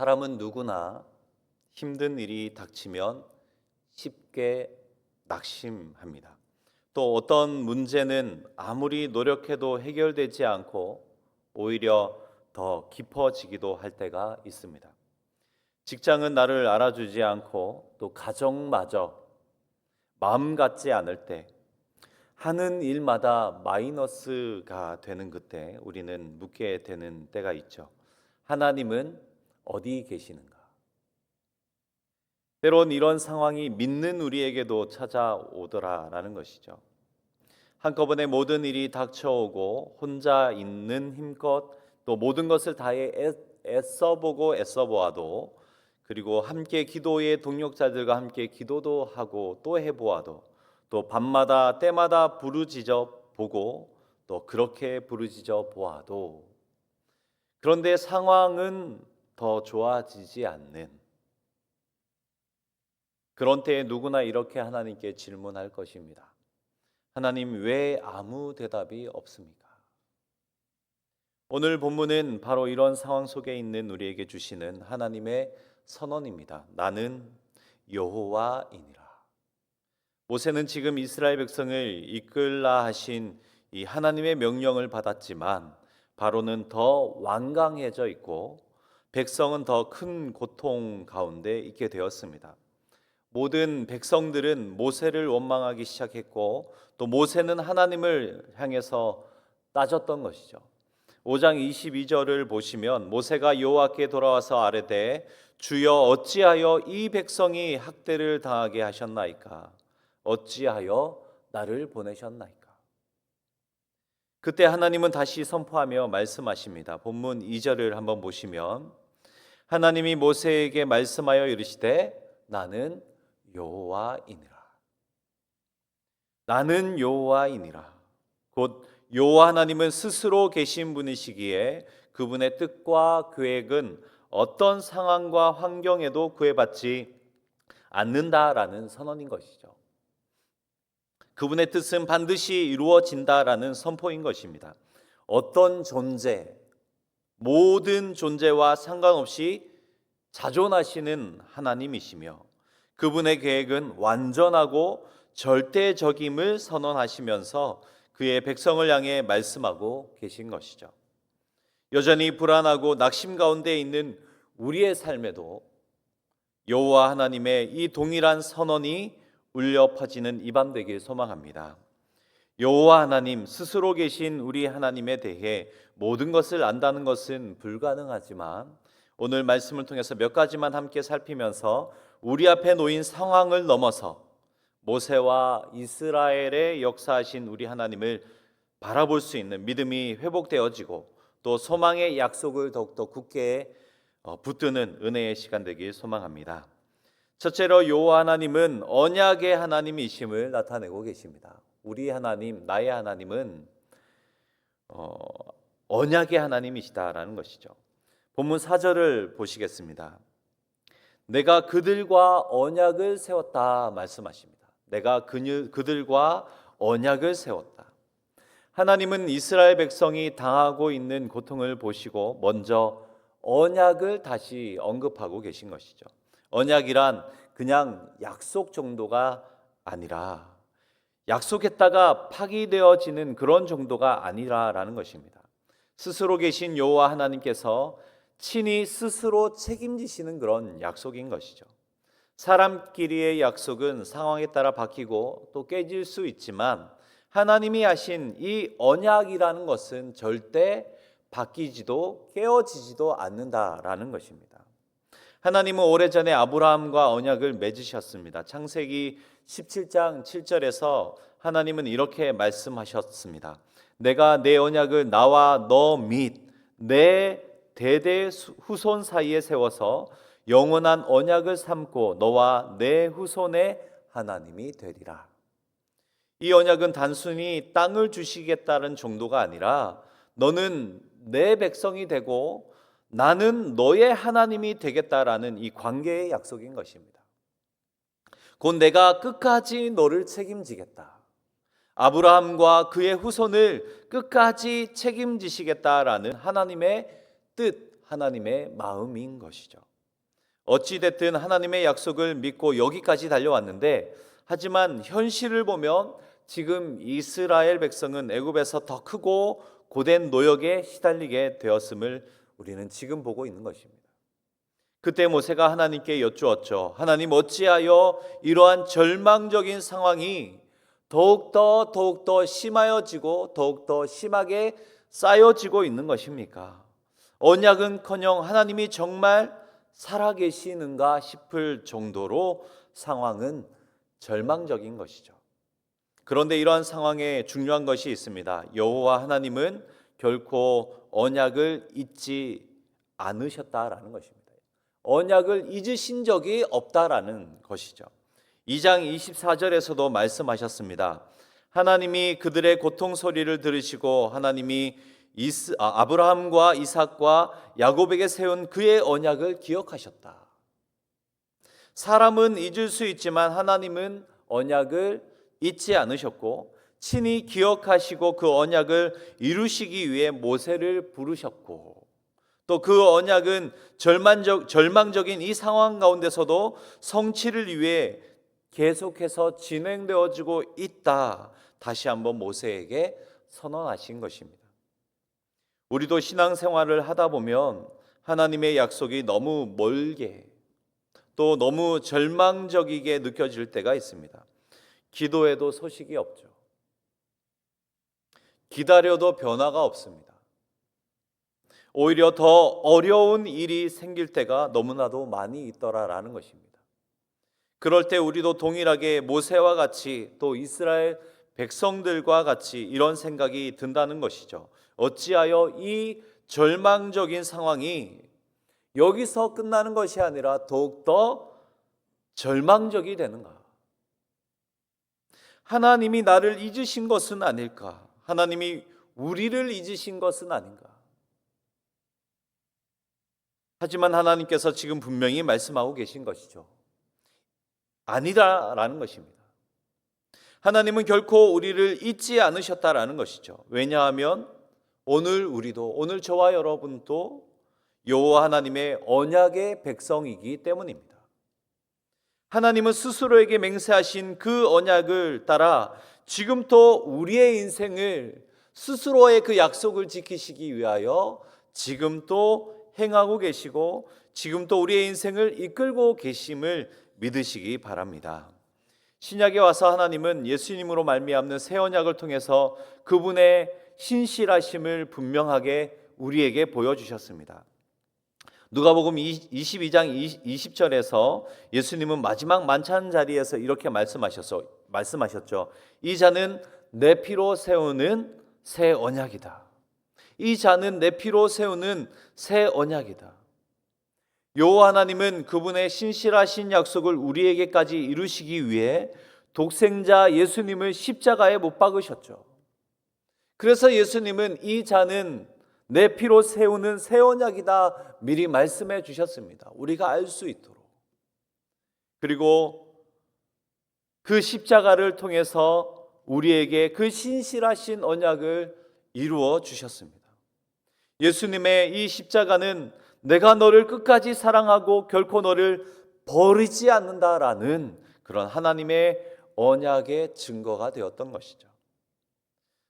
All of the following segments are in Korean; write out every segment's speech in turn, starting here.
사람은 누구나 힘든 일이 닥치면 쉽게 낙심합니다. 또 어떤 문제는 아무리 노력해도 해결되지 않고 오히려 더 깊어지기도 할 때가 있습니다. 직장은 나를 알아주지 않고 또 가정마저 마음 같지 않을 때, 하는 일마다 마이너스가 되는 그때 우리는 묻게 되는 때가 있죠. 하나님은 어디 계시는가? 때론 이런 상황이 믿는 우리에게도 찾아오더라라는 것이죠. 한꺼번에 모든 일이 닥쳐오고 혼자 있는 힘껏 또 모든 것을 다해 애써보고 애써보아도, 그리고 함께 기도의 동력자들과 함께 기도도 하고 또 해보아도, 또 밤마다 때마다 부르짖어 보고 또 그렇게 부르짖어 보아도, 그런데 상황은 더 좋아지지 않는 그런 때에 누구나 이렇게 하나님께 질문할 것입니다. 하나님, 왜 아무 대답이 없습니까? 오늘 본문은 바로 이런 상황 속에 있는 우리에게 주시는 하나님의 선언입니다. 나는 여호와이니라. 모세는 지금 이스라엘 백성을 이끌라 하신 이 하나님의 명령을 받았지만 바로는 더 완강해져 있고 백성은 더 큰 고통 가운데 있게 되었습니다. 모든 백성들은 모세를 원망하기 시작했고 또 모세는 하나님을 향해서 따졌던 것이죠. 5장 22절을 보시면 모세가 여호와께 돌아와서 아뢰되 주여 어찌하여 이 백성이 학대를 당하게 하셨나이까? 어찌하여 나를 보내셨나이까? 그때 하나님은 다시 선포하며 말씀하십니다. 본문 2절을 한번 보시면 하나님이 모세에게 말씀하여 이르시되 나는 여호와이니라. 나는 여호와이니라. 곧 여호와 하나님은 스스로 계신 분이시기에 그분의 뜻과 계획은 어떤 상황과 환경에도 구애받지 않는다라는 선언인 것이죠. 그분의 뜻은 반드시 이루어진다라는 선포인 것입니다. 어떤 존재, 모든 존재와 상관없이 자존하시는 하나님이시며 그분의 계획은 완전하고 절대적임을 선언하시면서 그의 백성을 향해 말씀하고 계신 것이죠. 여전히 불안하고 낙심 가운데 있는 우리의 삶에도 여호와 하나님의 이 동일한 선언이 울려 퍼지는 이 밤 되길 소망합니다. 여호와 하나님, 스스로 계신 우리 하나님에 대해 모든 것을 안다는 것은 불가능하지만 오늘 말씀을 통해서 몇 가지만 함께 살피면서 우리 앞에 놓인 상황을 넘어서 모세와 이스라엘의 역사하신 우리 하나님을 바라볼 수 있는 믿음이 회복되어지고 또 소망의 약속을 더욱더 굳게 붙드는 은혜의 시간 되길 소망합니다. 첫째로 여호와 하나님은 언약의 하나님이심을 나타내고 계십니다. 우리 하나님, 나의 하나님은 언약의 하나님이시다라는 것이죠. 본문 4절을 보시겠습니다. 내가 그들과 언약을 세웠다 말씀하십니다. 내가 그들과 언약을 세웠다. 하나님은 이스라엘 백성이 당하고 있는 고통을 보시고 먼저 언약을 다시 언급하고 계신 것이죠. 언약이란 그냥 약속 정도가 아니라 약속했다가 파기되어지는 그런 정도가 아니라라는 것입니다. 스스로 계신 여호와 하나님께서 친히 스스로 책임지시는 그런 약속인 것이죠. 사람끼리의 약속은 상황에 따라 바뀌고 또 깨질 수 있지만 하나님이 하신 이 언약이라는 것은 절대 바뀌지도 깨어지지도 않는다라는 것입니다. 하나님은 오래전에 아브라함과 언약을 맺으셨습니다. 창세기 17장 7절에서 하나님은 이렇게 말씀하셨습니다. 내가 내 언약을 나와 너 및 내 대대 후손 사이에 세워서 영원한 언약을 삼고 너와 내 후손의 하나님이 되리라. 이 언약은 단순히 땅을 주시겠다는 정도가 아니라 너는 내 백성이 되고 나는 너의 하나님이 되겠다라는 이 관계의 약속인 것입니다. 곧 내가 끝까지 너를 책임지겠다. 아브라함과 그의 후손을 끝까지 책임지시겠다라는 하나님의 뜻, 하나님의 마음인 것이죠. 어찌됐든 하나님의 약속을 믿고 여기까지 달려왔는데, 하지만 현실을 보면 지금 이스라엘 백성은 애굽에서 더 크고 고된 노역에 시달리게 되었음을 우리는 지금 보고 있는 것입니다. 그때 모세가 하나님께 여쭈었죠. 하나님, 어찌하여 이러한 절망적인 상황이 더욱더 심하여지고 더욱더 심하게 쌓여지고 있는 것입니까? 언약은커녕 하나님이 정말 살아계시는가 싶을 정도로 상황은 절망적인 것이죠. 그런데 이러한 상황에 중요한 것이 있습니다. 여호와 하나님은 결코 언약을 잊지 않으셨다라는 것입니다. 언약을 잊으신 적이 없다라는 것이죠. 2장 24절에서도 말씀하셨습니다. 하나님이 그들의 고통 소리를 들으시고 하나님이 아브라함과 이삭과 야곱에게 세운 그의 언약을 기억하셨다. 사람은 잊을 수 있지만 하나님은 언약을 잊지 않으셨고 친히 기억하시고 그 언약을 이루시기 위해 모세를 부르셨고, 또 그 언약은 절망적인 이 상황 가운데서도 성취를 위해 계속해서 진행되어지고 있다. 다시 한번 모세에게 선언하신 것입니다. 우리도 신앙생활을 하다 보면 하나님의 약속이 너무 멀게 또 너무 절망적이게 느껴질 때가 있습니다. 기도해도 소식이 없죠. 기다려도 변화가 없습니다. 오히려 더 어려운 일이 생길 때가 너무나도 많이 있더라라는 것입니다. 그럴 때 우리도 동일하게 모세와 같이 또 이스라엘 백성들과 같이 이런 생각이 든다는 것이죠. 어찌하여 이 절망적인 상황이 여기서 끝나는 것이 아니라 더욱더 절망적이 되는가? 하나님이 나를 잊으신 것은 아닐까? 하나님이 우리를 잊으신 것은 아닌가? 하지만 하나님께서 지금 분명히 말씀하고 계신 것이죠. 아니다라는 것입니다. 하나님은 결코 우리를 잊지 않으셨다라는 것이죠. 왜냐하면 오늘 저와 여러분도 여호와 하나님의 언약의 백성이기 때문입니다. 하나님은 스스로에게 맹세하신 그 언약을 따라 지금 또 우리의 인생을 스스로의 그 약속을 지키시기 위하여 지금 또 행하고 계시고 지금 또 우리의 인생을 이끌고 계심을 믿으시기 바랍니다. 신약에 와서 하나님은 예수님으로 말미암는 새 언약을 통해서 그분의 신실하심을 분명하게 우리에게 보여주셨습니다. 누가복음 22장 20절에서 예수님은 마지막 만찬 자리에서 이렇게 말씀하셨죠. 이 잔은 내 피로 세우는 새 언약이다. 이 잔은 내 피로 세우는 새 언약이다. 여호와 하나님은 그분의 신실하신 약속을 우리에게까지 이루시기 위해 독생자 예수님을 십자가에 못 박으셨죠. 그래서 예수님은 이 잔은 내 피로 세우는 새 언약이다 미리 말씀해 주셨습니다. 우리가 알 수 있도록. 그리고 그 십자가를 통해서 우리에게 그 신실하신 언약을 이루어 주셨습니다. 예수님의 이 십자가는 내가 너를 끝까지 사랑하고 결코 너를 버리지 않는다라는 그런 하나님의 언약의 증거가 되었던 것이죠.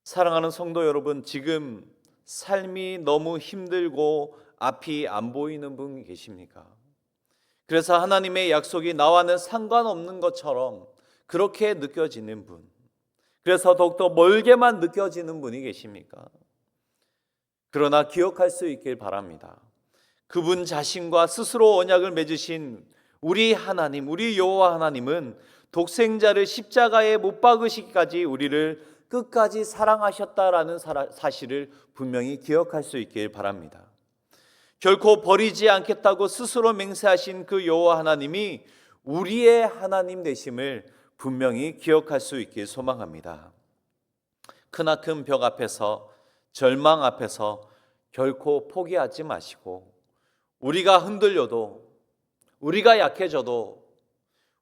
사랑하는 성도 여러분, 지금 삶이 너무 힘들고 앞이 안 보이는 분 계십니까? 그래서 하나님의 약속이 나와는 상관없는 것처럼 그렇게 느껴지는 분, 그래서 더욱더 멀게만 느껴지는 분이 계십니까? 그러나 기억할 수 있길 바랍니다. 그분 자신과 스스로 언약을 맺으신 우리 하나님, 우리 여호와 하나님은 독생자를 십자가에 못 박으시기까지 우리를 끝까지 사랑하셨다라는 사실을 분명히 기억할 수 있길 바랍니다. 결코 버리지 않겠다고 스스로 맹세하신 그 여호와 하나님이 우리의 하나님 되심을 분명히 기억할 수 있길 소망합니다. 크나큰 벽 앞에서, 절망 앞에서 결코 포기하지 마시고, 우리가 흔들려도, 우리가 약해져도,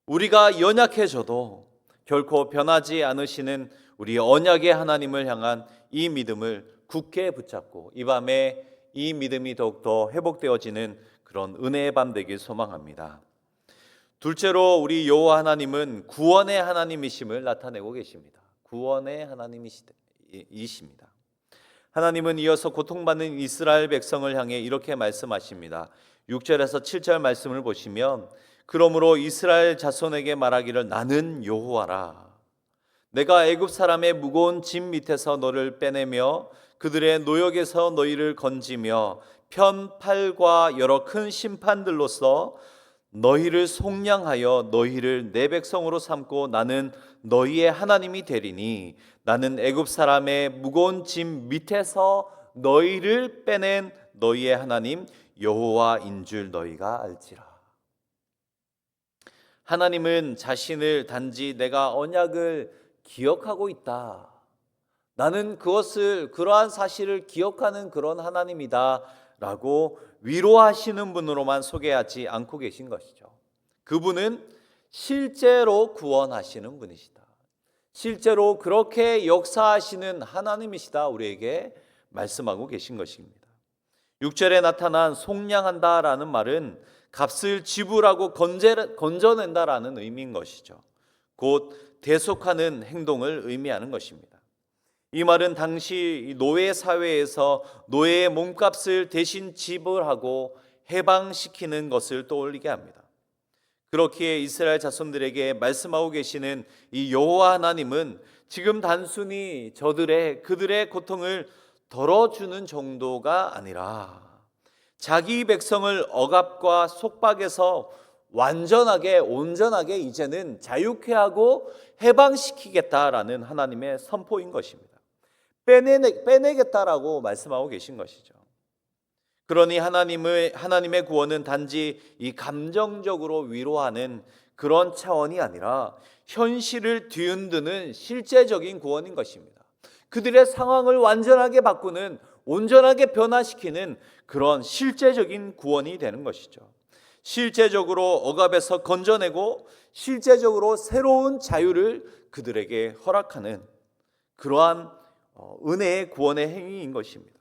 우리가 연약해져도 결코 변하지 않으시는 우리 언약의 하나님을 향한 이 믿음을 굳게 붙잡고 이 밤에 이 믿음이 더욱더 회복되어지는 그런 은혜의 밤 되길 소망합니다. 둘째로 우리 여호와 하나님은 구원의 하나님이심을 나타내고 계십니다. 구원의 하나님이십니다. 하나님은 이어서 고통받는 이스라엘 백성을 향해 이렇게 말씀하십니다. 6절에서 7절 말씀을 보시면 그러므로 이스라엘 자손에게 말하기를 나는 여호와라. 내가 애굽 사람의 무거운 짐 밑에서 너를 빼내며 그들의 노역에서 너희를 건지며 편팔과 여러 큰 심판들로서 너희를 속량하여 너희를 내 백성으로 삼고 나는 너희의 하나님이 되리니 나는 애굽 사람의 무거운 짐 밑에서 너희를 빼낸 너희의 하나님 여호와인 줄 너희가 알지라. 하나님은 자신을 단지 내가 언약을 기억하고 있다, 나는 그러한 사실을 기억하는 그런 하나님이다 라고 위로하시는 분으로만 소개하지 않고 계신 것이죠. 그분은 실제로 구원하시는 분이시다, 실제로 그렇게 역사하시는 하나님이시다 우리에게 말씀하고 계신 것입니다. 6절에 나타난 속량한다라는 말은 값을 지불하고 건져낸다라는 의미인 것이죠. 곧 대속하는 행동을 의미하는 것입니다. 이 말은 당시 노예 사회에서 노예의 몸값을 대신 지불하고 해방시키는 것을 떠올리게 합니다. 그렇기에 이스라엘 자손들에게 말씀하고 계시는 이 여호와 하나님은 지금 단순히 그들의 고통을 덜어주는 정도가 아니라 자기 백성을 억압과 속박에서 온전하게 이제는 자유케 하고 해방시키겠다라는 하나님의 선포인 것입니다. 빼내겠다라고 말씀하고 계신 것이죠. 그러니 하나님의 구원은 단지 이 감정적으로 위로하는 그런 차원이 아니라 현실을 뒤흔드는 실제적인 구원인 것입니다. 그들의 상황을 완전하게 바꾸는, 온전하게 변화시키는 그런 실제적인 구원이 되는 것이죠. 실제적으로 억압에서 건져내고 실제적으로 새로운 자유를 그들에게 허락하는 그러한 은혜의 구원의 행위인 것입니다.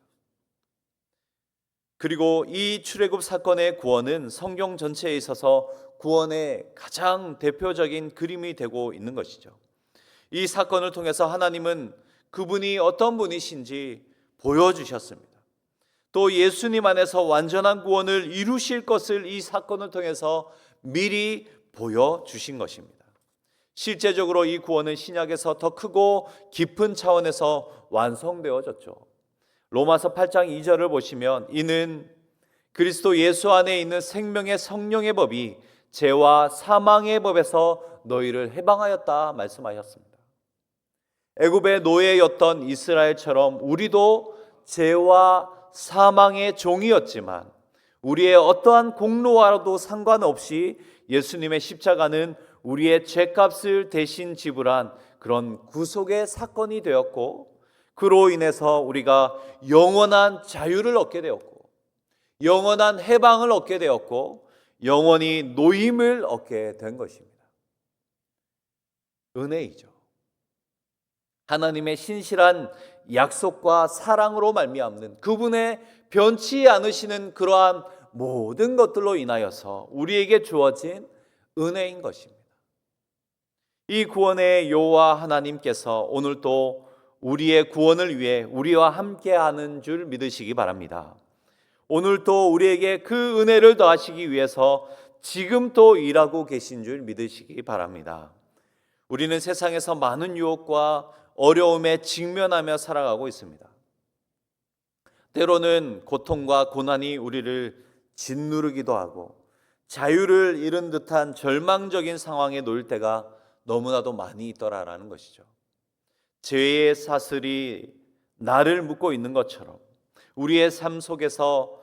그리고 이 출애굽 사건의 구원은 성경 전체에 있어서 구원의 가장 대표적인 그림이 되고 있는 것이죠. 이 사건을 통해서 하나님은 그분이 어떤 분이신지 보여주셨습니다. 또 예수님 안에서 완전한 구원을 이루실 것을 이 사건을 통해서 미리 보여주신 것입니다. 실제적으로 이 구원은 신약에서 더 크고 깊은 차원에서 완성되어졌죠. 로마서 8장 2절을 보시면 이는 그리스도 예수 안에 있는 생명의 성령의 법이 죄와 사망의 법에서 너희를 해방하였다 말씀하셨습니다. 애굽의 노예였던 이스라엘처럼 우리도 죄와 사망의 종이었지만 우리의 어떠한 공로와도 상관없이 예수님의 십자가는 우리의 죄값을 대신 지불한 그런 구속의 사건이 되었고, 그로 인해서 우리가 영원한 자유를 얻게 되었고 영원한 해방을 얻게 되었고 영원히 노임을 얻게 된 것입니다. 은혜이죠. 하나님의 신실한 약속과 사랑으로 말미암는 그분의 변치 않으시는 그러한 모든 것들로 인하여서 우리에게 주어진 은혜인 것입니다. 이 구원의 여호와 하나님께서 오늘도 우리의 구원을 위해 우리와 함께하는 줄 믿으시기 바랍니다. 오늘도 우리에게 그 은혜를 더하시기 위해서 지금 또 일하고 계신 줄 믿으시기 바랍니다. 우리는 세상에서 많은 유혹과 어려움에 직면하며 살아가고 있습니다. 때로는 고통과 고난이 우리를 짓누르기도 하고 자유를 잃은 듯한 절망적인 상황에 놓일 때가 너무나도 많이 있더라라는 것이죠. 죄의 사슬이 나를 묶고 있는 것처럼 우리의 삶에서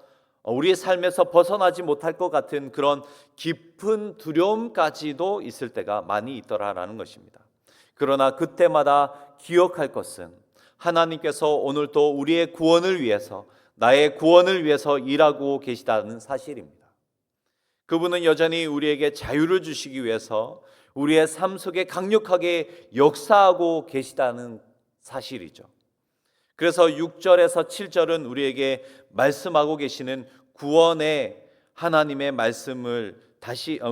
벗어나지 못할 것 같은 그런 깊은 두려움까지도 있을 때가 많이 있더라라는 것입니다. 그러나 그때마다 기억할 것은 하나님께서 오늘도 우리의 구원을 위해서, 나의 구원을 위해서 일하고 계시다는 사실입니다. 그분은 여전히 우리에게 자유를 주시기 위해서 우리의 삶 속에 강력하게 역사하고 계시다는 사실이죠. 그래서 6절에서 7절은 우리에게 말씀하고 계시는 구원의 하나님의 말씀을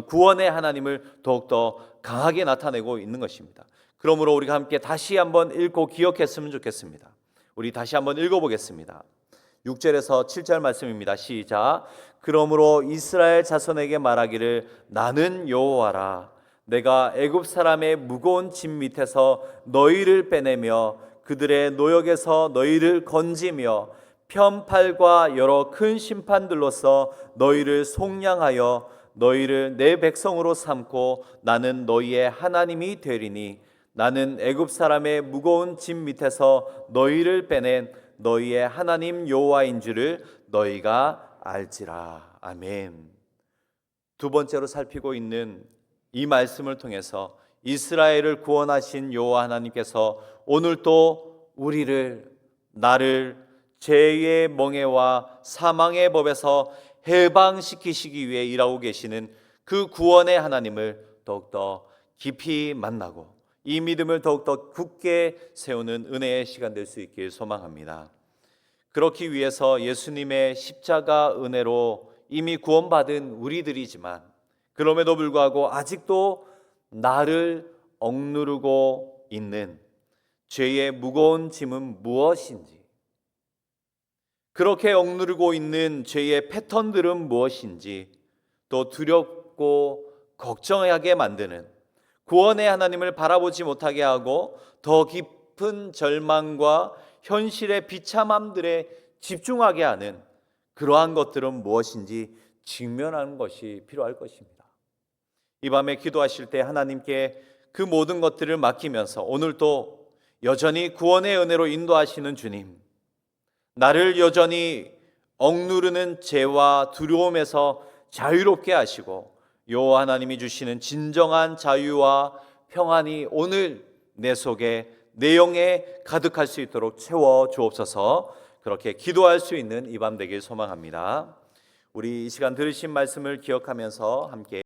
구원의 하나님을 더욱더 강하게 나타내고 있는 것입니다. 그러므로 우리가 함께 다시 한번 읽고 기억했으면 좋겠습니다. 우리 다시 한번 읽어보겠습니다. 6절에서 7절 말씀입니다. 시작. 그러므로 이스라엘 자손에게 말하기를 나는 여호와라. 내가 애굽 사람의 무거운 짐 밑에서 너희를 빼내며 그들의 노역에서 너희를 건지며 편팔과 여러 큰 심판들로서 너희를 속량하여 너희를 내 백성으로 삼고 나는 너희의 하나님이 되리니 나는 애굽 사람의 무거운 짐 밑에서 너희를 빼낸 너희의 하나님 여호와인 줄을 너희가 알지라. 아멘. 두 번째로 살피고 있는 이 말씀을 통해서 이스라엘을 구원하신 여호와 하나님께서 오늘 또 나를 죄의 멍에와 사망의 법에서 해방시키시기 위해 일하고 계시는 그 구원의 하나님을 더욱더 깊이 만나고 이 믿음을 더욱더 굳게 세우는 은혜의 시간 될 수 있길 소망합니다. 그렇기 위해서 예수님의 십자가 은혜로 이미 구원받은 우리들이지만 그럼에도 불구하고 아직도 나를 억누르고 있는 죄의 무거운 짐은 무엇인지, 그렇게 억누르고 있는 죄의 패턴들은 무엇인지, 또 두렵고 걱정하게 만드는 구원의 하나님을 바라보지 못하게 하고 더 깊은 절망과 현실의 비참함들에 집중하게 하는 그러한 것들은 무엇인지 직면하는 것이 필요할 것입니다. 이 밤에 기도하실 때 하나님께 그 모든 것들을 맡기면서 오늘도 여전히 구원의 은혜로 인도하시는 주님, 나를 여전히 억누르는 죄와 두려움에서 자유롭게 하시고 여호와 하나님이 주시는 진정한 자유와 평안이 오늘 내 속에 내 영에 가득할 수 있도록 채워 주옵소서. 그렇게 기도할 수 있는 이 밤 되길 소망합니다. 우리 이 시간 들으신 말씀을 기억하면서 함께